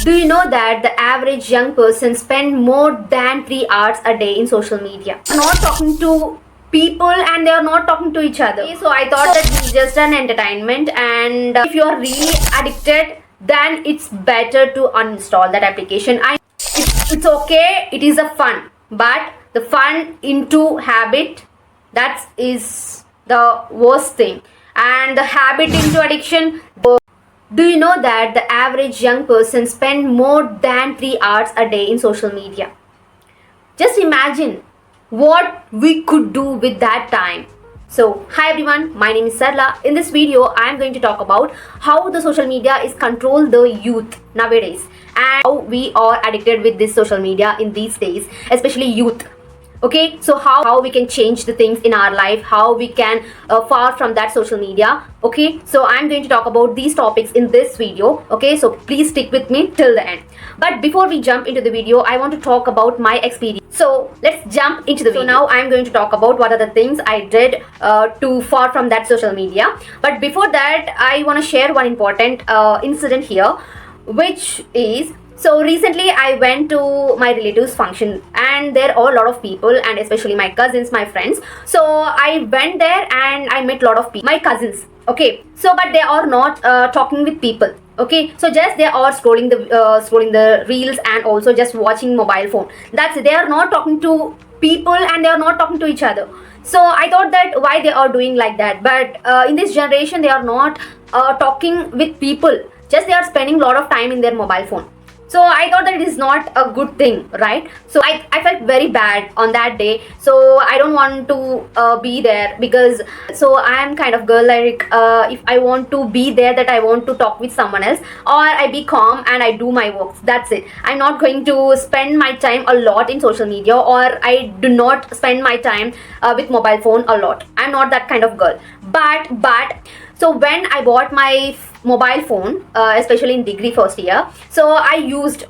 Do you know that the average young person spend more than 3 hours a day in social media? Not talking to people and they are not talking to each other. So I thought that this is just an entertainment, and if you are really addicted, then it's better to uninstall that application. It's okay, it is a fun, but the fun into habit, that is the worst thing, and the habit into addiction. Do you know that the average young person spend more than 3 hours a day in social media? Just imagine what we could do with that time. So, hi everyone, my name is Sarala. In this video, I am going to talk about how the social media is control the youth nowadays and how we are addicted with this social media in these days, especially youth. Okay, so how we can change the things in our life, how we can far from that social media. Okay, so I'm going to talk about these topics in this video. Okay, so please stick with me till the end. But before we jump into the video, I want to talk about my experience. So let's jump into the video. So now I'm going to talk about what are the things I did to far from that social media. But before that, I want to share one important incident here, which is, so recently I went to my relatives function and there are a lot of people, and especially my cousins, my friends. So I went there and I met a lot of people, my cousins. Okay, so but they are not talking with people. Okay, so just they are scrolling the reels and also just watching mobile phone. That's it. They are not talking to people and they are not talking to each other. So I thought that why they are doing like that, but in this generation they are not talking with people, just they are spending a lot of time in their mobile phone. So I thought that it is not a good thing, right? So I felt very bad on that day. So I don't want to be there, because so I am kind of girl, like if I want to be there, that I want to talk with someone else, or I be calm and I do my work. That's it. I'm not going to spend my time a lot in social media, or I do not spend my time with mobile phone a lot. I'm not that kind of girl. But so when I bought my mobile phone, especially in degree first year, so I used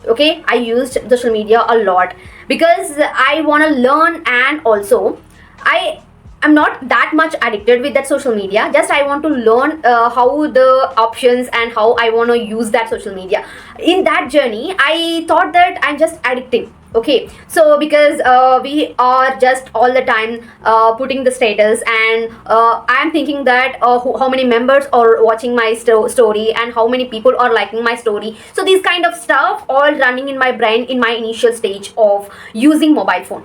social media a lot, because I want to learn, and also I'm not that much addicted with that social media. Just I want to learn how the options and how I want to use that social media. In that journey, I thought that I'm just addicting. Okay, so because we are just all the time putting the status, and I am thinking that how many members are watching my story and how many people are liking my story. So these kind of stuff all running in my brain in my initial stage of using mobile phone.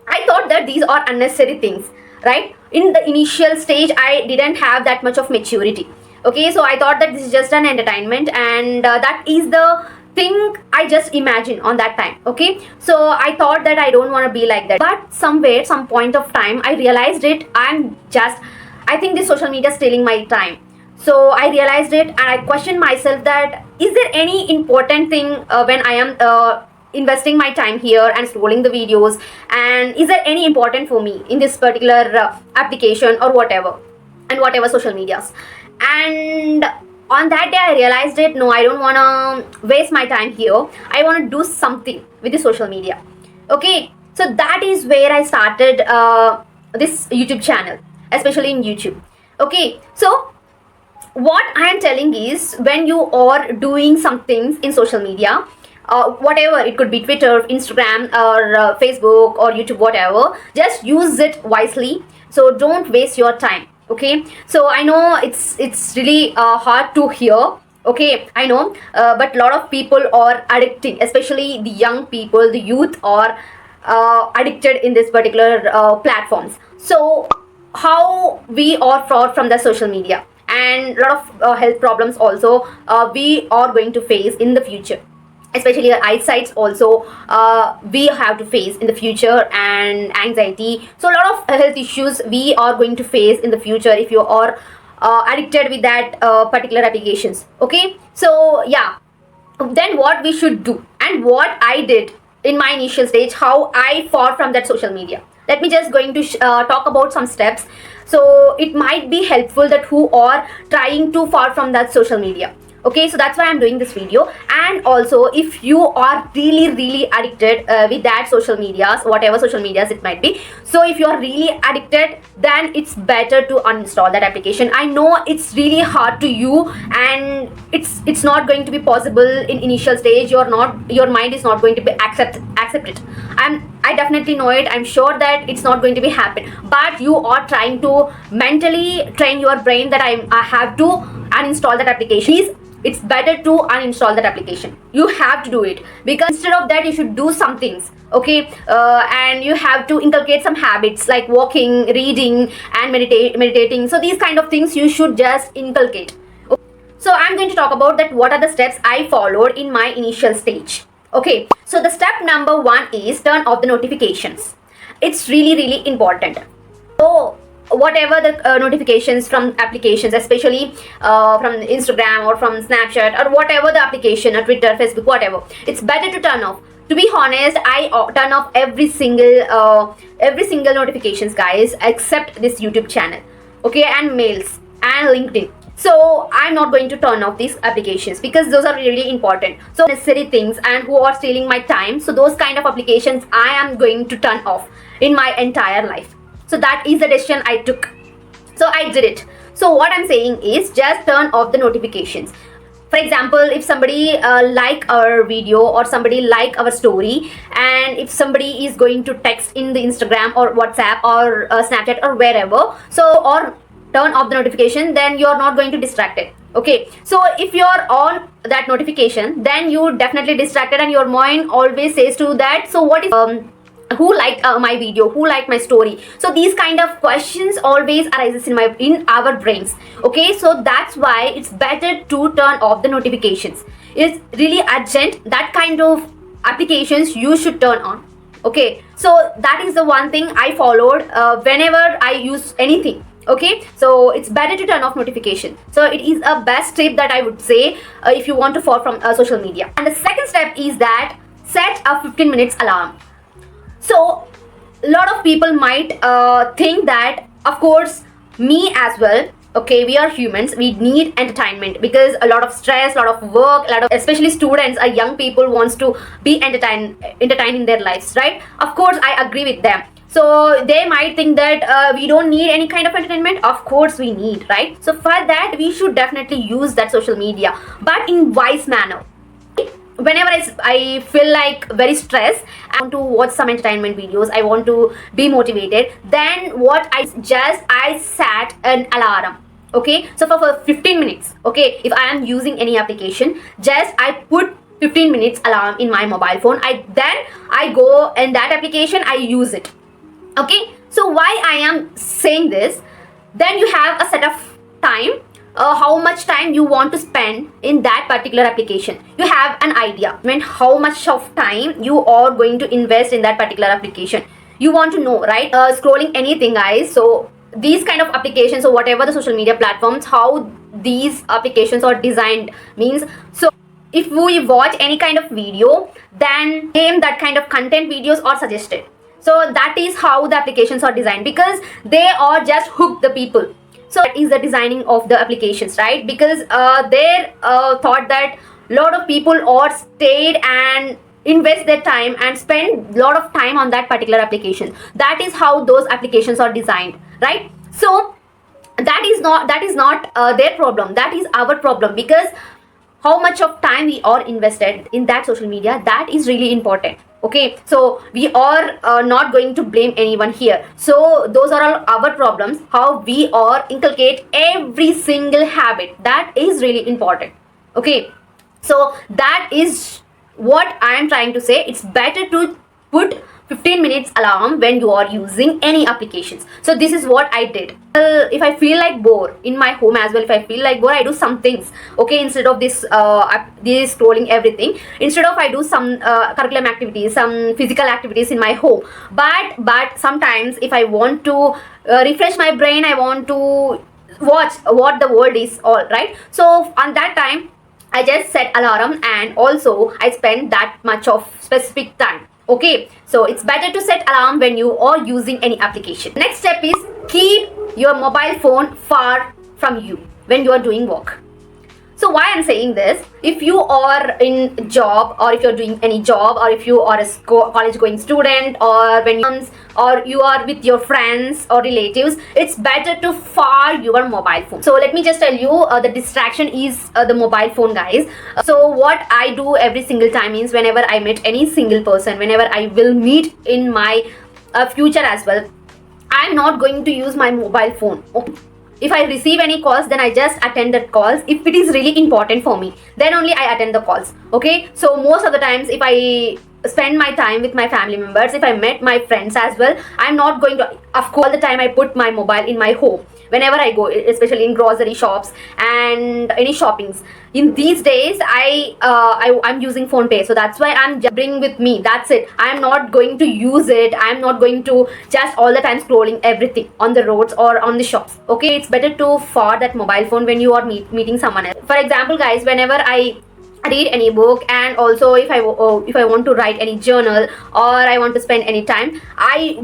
I thought that these are unnecessary things, right? In the initial stage, I didn't have that much of maturity. Okay, so I thought that this is just an entertainment, and that is the thing I just imagined on that time. Okay, so I thought that I don't want to be like that, but somewhere, some point of time, I realized it. I think this social media is stealing my time. So I realized it, and I questioned myself that is there any important thing when I am investing my time here and scrolling the videos, and is there any important for me in this particular application or whatever, and whatever social medias. And on that day I realized it, no, I don't want to waste my time here. I want to do something with the social media. Okay, so that is where I started this YouTube channel, especially in YouTube. Okay, so what I am telling is, when you are doing some things in social media, whatever it could be, Twitter, Instagram, or Facebook, or YouTube, whatever, just use it wisely. So don't waste your time. Okay, so I know it's really hard to hear. Okay, I know, but a lot of people are addicting, especially the young people, the youth are addicted in this particular platforms. So how we are fraud from the social media, and a lot of health problems also we are going to face in the future, especially eyesight also we have to face in the future, and anxiety. So a lot of health issues we are going to face in the future if you are addicted with that particular applications. Okay, so yeah, then what we should do, and what I did in my initial stage, how I fought from that social media. Let me just going to talk about some steps, so it might be helpful that who are trying to far from that social media. Okay, so that's why I'm doing this video. And also, if you are really addicted with that social medias, whatever social medias it might be, so if you are really addicted, then it's better to uninstall that application. I know it's really hard to you, and it's not going to be possible in initial stage. Your mind is not going to be accept it. I definitely know it. I'm sure that it's not going to be happen, but you are trying to mentally train your brain that I have to uninstall that application. It's better to uninstall that application. You have to do it, because instead of that you should do some things, okay? And you have to inculcate some habits like walking, reading, and meditating. So these kind of things you should just inculcate. So I'm going to talk about that what are the steps I followed in my initial stage. Okay, so the step number 1 is turn off the notifications. It's really important. So whatever the notifications from applications, especially from Instagram or from Snapchat or whatever the application, or Twitter, Facebook, whatever, it's better to turn off. To be honest, I turn off every single notifications, guys, except this YouTube channel, okay, and mails and LinkedIn. So I'm not going to turn off these applications because those are really important. So necessary things and who are stealing my time, so those kind of applications I am going to turn off in my entire life. So that is the decision I took. So I did it. So what I'm saying is just turn off the notifications. For example, if somebody like our video or somebody like our story, and if somebody is going to text in the Instagram or WhatsApp or Snapchat or wherever, so or turn off the notification, then you're not going to distract it. Okay, so if you're on that notification, then you definitely distracted, and your mind always says to that, so what is who liked my video, who liked my story? So these kind of questions always arises in our brains. Okay, so that's why it's better to turn off the notifications. It's really urgent, that kind of applications you should turn on. Okay, so that is the one thing I followed whenever I use anything. Okay, so it's better to turn off notification. So it is a best tip that I would say if you want to fall from social media. And the second step is that set a 15 minutes alarm. So a lot of people might think that, of course, me as well, okay, we are humans, we need entertainment, because a lot of stress, a lot of work, especially students or young people wants to be entertained in their lives, right? Of course, I agree with them. So they might think that we don't need any kind of entertainment. Of course we need, right? So for that we should definitely use that social media, but in wise manner. Whenever I feel like very stressed, I want to watch some entertainment videos, I want to be motivated, then what I set an alarm. Okay, so for 15 minutes, okay, if I am using any application, just I put 15 minutes alarm in my mobile phone. Then I go in that application, I use it. Okay, so why I am saying this, then you have a set of time, how much time you want to spend in that particular application. You have an idea, I mean, how much of time you are going to invest in that particular application. You want to know, right? Scrolling anything, guys. So these kind of applications, or whatever the social media platforms, how these applications are designed means, so if we watch any kind of video, then that kind of content videos are suggested. So that is how the applications are designed, because they are just hook the people. So that is the designing of the applications, right? Because they thought that a lot of people are stayed and invest their time and spend a lot of time on that particular application. That is how those applications are designed, right? So that is not their problem, that is our problem, because how much of time we are invested in that social media, that is really important. Okay, so we are not going to blame anyone here. So those are all our problems, how we are inculcate every single habit, that is really important. Okay, so that is what I am trying to say. It's better to put 15 minutes alarm when you are using any applications. So this is what I did. If I feel like bored in my home as well, if I feel like bored, I do some things. Okay, instead of this scrolling everything, instead of I do some curriculum activities, some physical activities in my home. But sometimes if I want to refresh my brain, I want to watch what the world is all, right? So on that time I just set alarm, and also I spend that much of specific time. Okay, so it's better to set alarm when you are using any application. Next step is keep your mobile phone far from you when you are doing work. So why I'm saying this, if you are in job, or if you're doing any job, or if you are a college going student, or when you are with your friends or relatives, it's better to far your mobile phone. So let me just tell you, the distraction is the mobile phone, guys. So what I do every single time is, whenever I meet any single person, whenever I will meet in my future as well, I'm not going to use my mobile phone. Okay? If I receive any calls, then I just attend that calls. If it is really important for me, then only I attend the calls. Okay, so most of the times, if I spend my time with my family members, if I met my friends as well, I'm not going to, of course, all the time I put my mobile in my home whenever I go, especially in grocery shops and any shoppings. In these days, I'm using phone pay, so that's why I'm just bring with me. That's it. I'm not going to use it. I'm not going to just all the time scrolling everything on the roads or on the shops. Okay, it's better to forward that mobile phone when you are meeting someone else. For example, guys, whenever I read any book, and also if I want to write any journal, or I want to spend any time,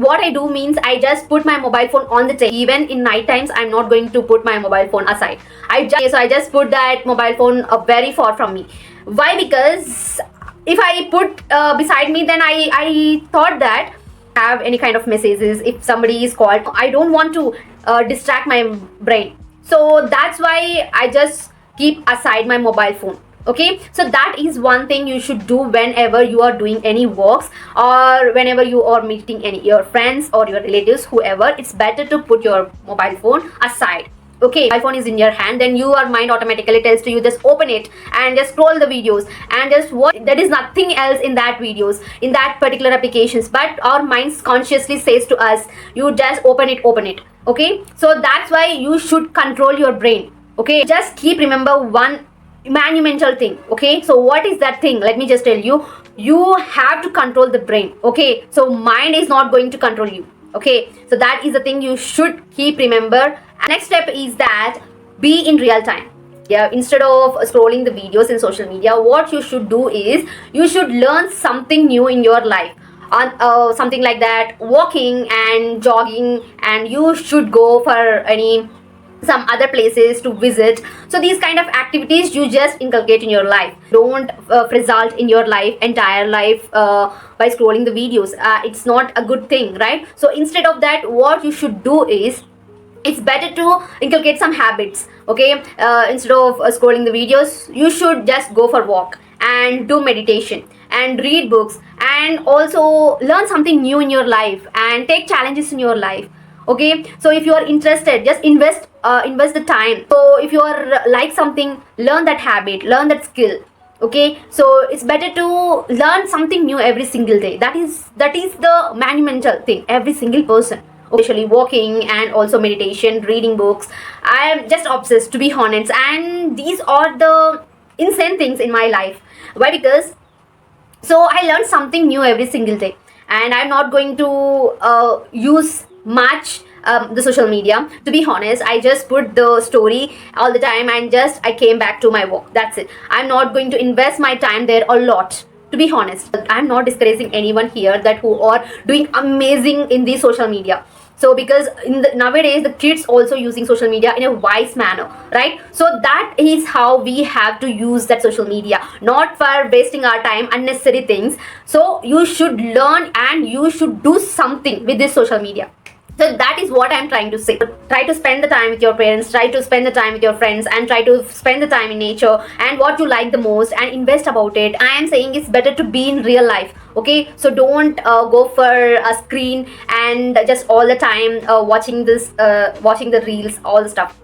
what I do means, I just put my mobile phone on the table. Even in night times, I'm not going to put my mobile phone aside. I just put that mobile phone very far from me. Why? Because if I put beside me, then I thought that have any kind of messages, if somebody is called, I don't want to distract my brain. So that's why I just keep aside my mobile phone. Okay, so that is one thing you should do whenever you are doing any works, or whenever you are meeting your friends or your relatives, whoever. It's better to put your mobile phone aside. Okay, mobile phone is in your hand, then your mind automatically tells to you, just open it and just scroll the videos and just watch. There is nothing else in that videos, in that particular applications, but our minds consciously says to us, you just open it. Okay, so that's why you should control your brain. Okay, just keep remember one monumental thing. Okay, so what is that thing? Let me just tell you, you have to control the brain. Okay, so mind is not going to control you. Okay, so that is the thing you should keep remember. Next step is that be in real time. Yeah, instead of scrolling the videos in social media, what you should do is, you should learn something new in your life, on something like that, walking and jogging, and you should go for some other places to visit. So these kind of activities you just inculcate in your life. Don't result in your entire life by scrolling the videos. It's not a good thing, right? So instead of that, what you should do is, it's better to inculcate some habits. Okay, instead of scrolling the videos, you should just go for walk and do meditation and read books, and also learn something new in your life and take challenges in your life. Okay, so if you are interested, just invest the time. So if you are like something, learn that habit, learn that skill. Okay, so it's better to learn something new every single day. That is the monumental thing, every single person, especially walking and also meditation, reading books. I am just obsessed, to be honest, and these are the insane things in my life. Why? Because so I learned something new every single day, and I'm not going to use much the social media. To be honest, I just put the story all the time, and just I came back to my work. That's it. I'm not going to invest my time there a lot. To be honest, I'm not discouraging anyone here that who are doing amazing in the social media. So because nowadays the kids also using social media in a wise manner, right? So that is how we have to use that social media, not for wasting our time unnecessary things. So you should learn and you should do something with this social media. So that is what I'm trying to say. Try to spend the time with your parents, try to spend the time with your friends, and try to spend the time in nature and what you like the most, and invest about it. I am saying it's better to be in real life. Okay, so don't go for a screen and just all the time watching the reels, all the stuff.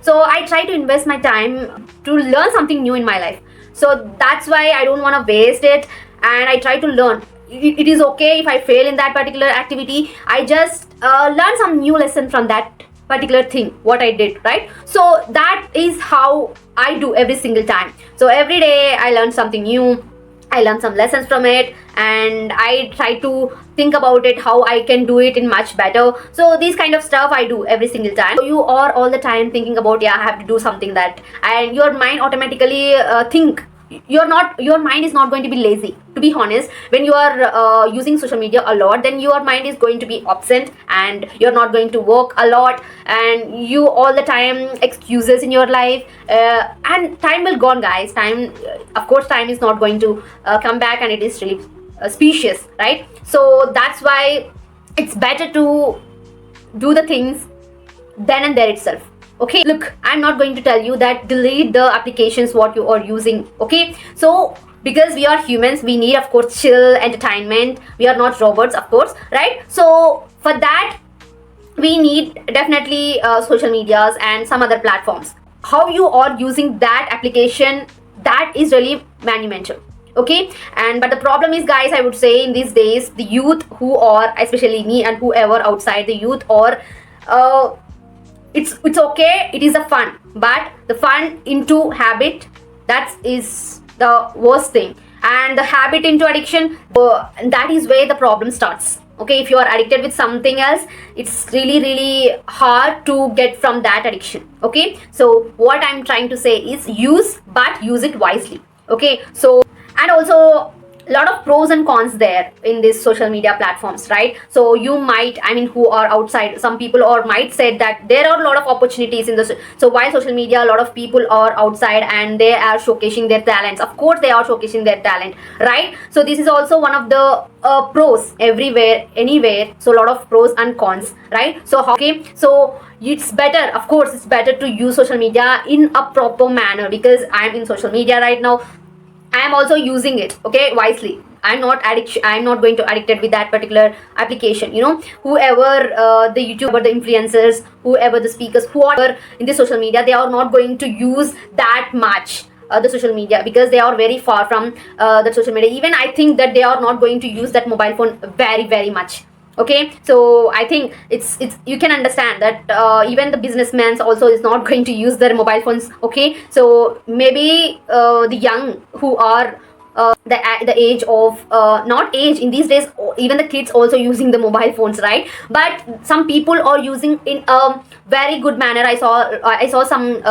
So I try to invest my time to learn something new in my life. So that's why I don't want to waste it, and I try to learn. It is okay if I fail in that particular activity. I just learn some new lesson from that particular thing, what I did, right? So that is how I do every single time. So every day I learn something new, I learn some lessons from it, and I try to think about it, how I can do it in much better. So these kind of stuff I do every single time. So you are all the time thinking about, yeah, I have to do something that, and your mind automatically think, your mind is not going to be lazy. To be be honest, when you are using social media a lot, then your mind is going to be absent and you're not going to work a lot, and you all the time excuses in your life, and time will gone, guys. Time, of course, time is not going to come back, and it is really specious, right? So that's why it's better to do the things then and there itself. Okay, look, I'm not going to tell you that delete the applications what you are using. Okay, so because we are humans, we need, of course, chill entertainment. We are not robots, of course, right? So for that, we need definitely social medias and some other platforms. How you are using that application, that is really monumental. Okay, and but the problem is, guys, I would say in these days, the youth who are, especially me and whoever outside the youth, or it's okay, it is a fun, but the fun into habit, that is the worst thing. And the habit into addiction, that is where the problem starts. Okay, if you are addicted with something else, it's really hard to get from that addiction. Okay, so what I'm trying to say is use, but use it wisely. Okay, so, and also a lot of pros and cons there in these social media platforms, right? So you might, I mean, who are outside, some people or might say that there are a lot of opportunities in this. So while social media, a lot of people are outside and they are showcasing their talents. Of course they are showcasing their talent, right? So this is also one of the pros everywhere, anywhere. So a lot of pros and cons, right? So okay, so it's better, of course, it's better to use social media in a proper manner, because I'm in social media right now. I am also using it, okay, wisely. I'm not going to addicted with that particular application. You know, whoever the YouTuber, the influencers, whoever the speakers, whoever in the social media, they are not going to use that much the social media, because they are very far from the social media. Even I think that they are not going to use that mobile phone very much. Okay, so I think it's you can understand that even the businessmen also is not going to use their mobile phones. Okay, so maybe the young who are the age of not age in these days, even the kids also using the mobile phones, right? But some people are using in a very good manner. I saw some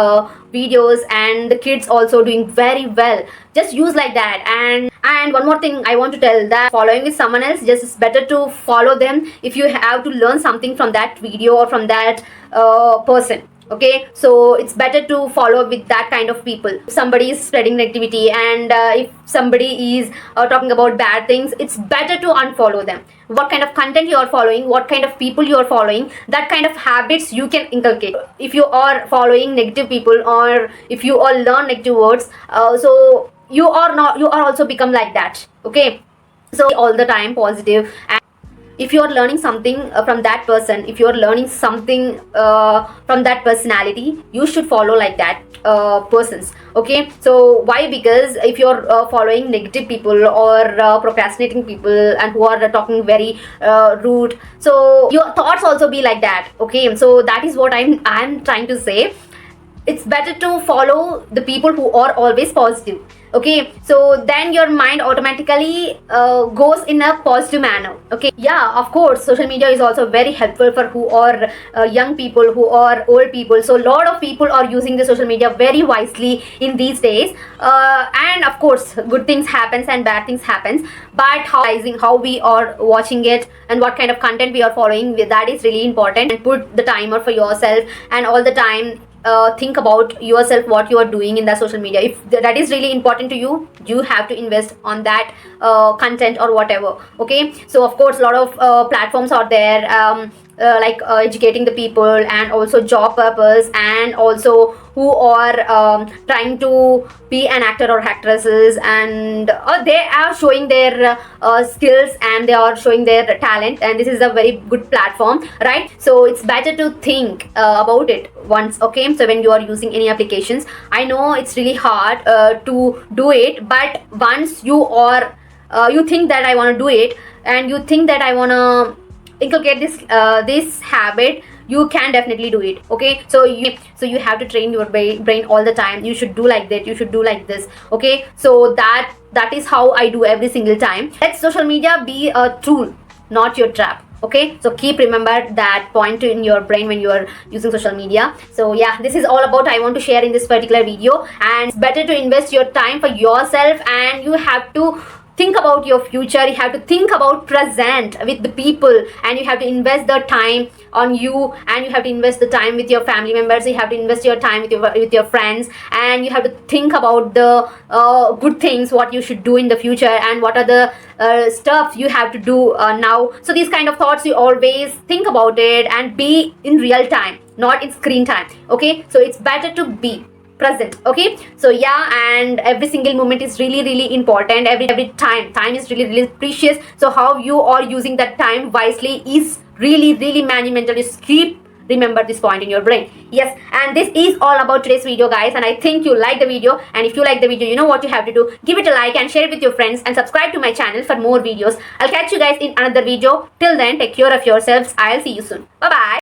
videos, and the kids also doing very well. Just use like that. And one more thing I want to tell, that following with someone else, just it's better to follow them if you have to learn something from that video or from that person. Okay, so it's better to follow with that kind of people. If somebody is spreading negativity, and if somebody is talking about bad things, it's better to unfollow them. What kind of content you are following, what kind of people you are following, that kind of habits you can inculcate. If you are following negative people, or if you all learn negative words, so you are also become like that. Okay, so all the time positive. And if you are learning something from that person, if you are learning something from that personality, you should follow like that persons. Okay, so why? Because if you're following negative people, or procrastinating people, and who are talking very rude, so your thoughts also be like that. Okay, so that is what I'm trying to say. It's better to follow the people who are always positive. Okay, so then your mind automatically goes in a positive manner. Okay, yeah, of course, social media is also very helpful for who are young people, who are old people. So a lot of people are using the social media very wisely in these days, and of course good things happens and bad things happens, but how we are watching it and what kind of content we are following, that is really important. And put the timer for yourself, and all the time think about yourself, what you are doing in the social media. If that is really important to you, you have to invest on that content or whatever. Okay, so of course a lot of platforms are there, like educating the people, and also job purpose, and also who are trying to be an actor or actresses, and they are showing their skills, and they are showing their talent, and this is a very good platform, right? So it's better to think about it once. Okay, so when you are using any applications, I know it's really hard to do it, but once you are you think that I want to do it, and you think that I want to inculcate this habit, you can definitely do it. Okay, so you have to train your brain all the time. You should do like that, you should do like this. Okay, so that is how I do every single time. Let social media be a tool, not your trap. Okay, so keep remember that point in your brain when you are using social media. So yeah, this is all about I want to share in this particular video. And it's better to invest your time for yourself, and you have to think about your future, you have to think about present with the people, and you have to invest the time on you, and you have to invest the time with your family members, you have to invest your time with your friends, and you have to think about the good things what you should do in the future, and what are the stuff you have to do now. So these kind of thoughts, you always think about it and be in real time, not in screen time. Okay, so it's better to be present. Okay, so yeah, and every single moment is really important. Every time is really precious. So how you are using that time wisely is really monumental. Just keep remember this point in your brain. Yes, and this is all about today's video, guys, and I think you like the video. And if you like the video, you know what you have to do: give it a like and share it with your friends, and subscribe to my channel for more videos. I'll catch you guys in another video. Till then, take care of yourselves. I'll see you soon. Bye bye.